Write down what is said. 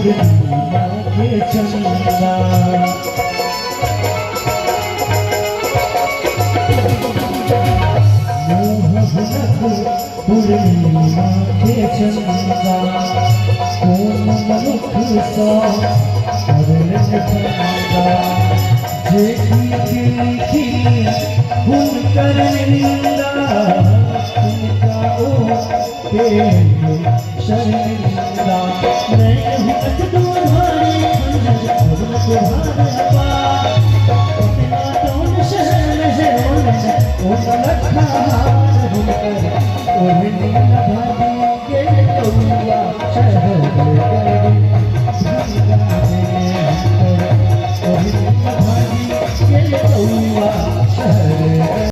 पूर्णिमा के चंदा पूर्णिमा के चंदा कौन मनुख सा करले चंदा जेठी लिखी भूल कर निंदा उनका ओ तेरे शर्मिंदा मैं हूँ तुम्हारी तुम्हारे पास इतना कौन शहर है ओ लखा